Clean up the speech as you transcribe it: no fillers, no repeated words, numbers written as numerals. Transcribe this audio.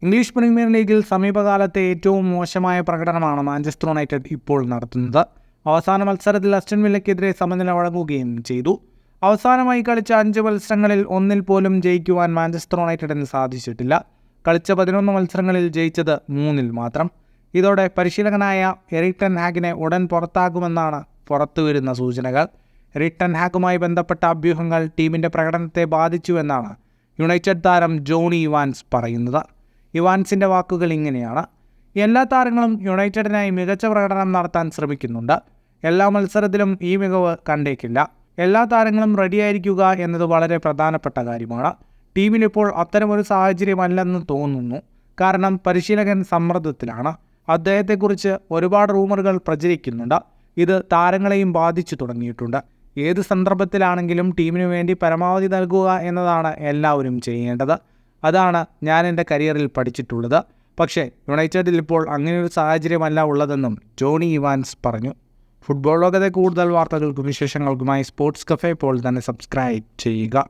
English premier ലീഗിൽ സമീപകാലത്തെ ഏറ്റവും മോശമായ പ്രകടനമാണ് മാഞ്ചസ്റ്റർ യുണൈറ്റഡ് ഇപ്പോൾ നടത്തുന്നത്. അവസാന മത്സരത്തിൽ അസ്റ്റൺ വില്ലയ്ക്കെതിരെ സമനില വഴങ്ങുകയും ചെയ്തു. അവസാനമായി കളിച്ച 5 മത്സരങ്ങളിൽ ഒന്നിൽ പോലും ജയിക്കുവാൻ മാഞ്ചസ്റ്റർ യുണൈറ്റഡിന് സാധിച്ചിട്ടില്ല. കളിച്ച 11 മത്സരങ്ങളിൽ ജയിച്ചത് 3 മാത്രം. ഇതോടെ പരിശീലകനായ എറിക് ടെൻ ഹാഗിനെ ഉടൻ പുറത്താകുമെന്നാണ് പുറത്തുവരുന്ന സൂചനകൾ. എറിക് ടെൻ ഹാഗുമായി ബന്ധപ്പെട്ട അഭ്യൂഹങ്ങൾ ടീമിൻ്റെ പ്രകടനത്തെ ബാധിച്ചുവെന്നാണ് യുണൈറ്റഡ് താരം ജോണി ഇവാൻസ് പറയുന്നത്. ഇവാൻസിൻ്റെ വാക്കുകൾ ഇങ്ങനെയാണ്: എല്ലാ താരങ്ങളും യുണൈറ്റഡിനായി മികച്ച പ്രകടനം നടത്താൻ ശ്രമിക്കുന്നുണ്ട്. എല്ലാ മത്സരത്തിലും ഈ മികവ് കണ്ടേക്കില്ല. എല്ലാ താരങ്ങളും റെഡിയായിരിക്കുക എന്നത് വളരെ പ്രധാനപ്പെട്ട കാര്യമാണ്. ടീമിലിപ്പോൾ അത്തരമൊരു സാഹചര്യമല്ലെന്ന് തോന്നുന്നു. കാരണം പരിശീലകൻ സമ്മർദ്ദത്തിലാണ്. അദ്ദേഹത്തെക്കുറിച്ച് ഒരുപാട് റൂമറുകൾ പ്രചരിക്കുന്നുണ്ട്. ഇത് താരങ്ങളെയും ബാധിച്ചു തുടങ്ങിയിട്ടുണ്ട്. ഏത് സന്ദർഭത്തിലാണെങ്കിലും ടീമിനു വേണ്ടി പരമാവധി നൽകുക എന്നതാണ് എല്ലാവരും ചെയ്യേണ്ടത്. അതാണ് ഞാൻ എൻ്റെ കരിയറിൽ പഠിച്ചിട്ടുള്ളത്. പക്ഷേ യുണൈറ്റഡിൽ ഇപ്പോൾ അങ്ങനെയൊരു സാഹചര്യമല്ല ഉള്ളതെന്നും ജോണി ഇവാൻസ് പറഞ്ഞു. ഫുട്ബോൾ ലോകത്തെ കൂടുതൽ വാർത്തകൾക്കും വിശേഷങ്ങൾക്കുമായി സ്പോർട്സ് കഫേ ഇപ്പോൾ തന്നെ സബ്സ്ക്രൈബ് ചെയ്യുക.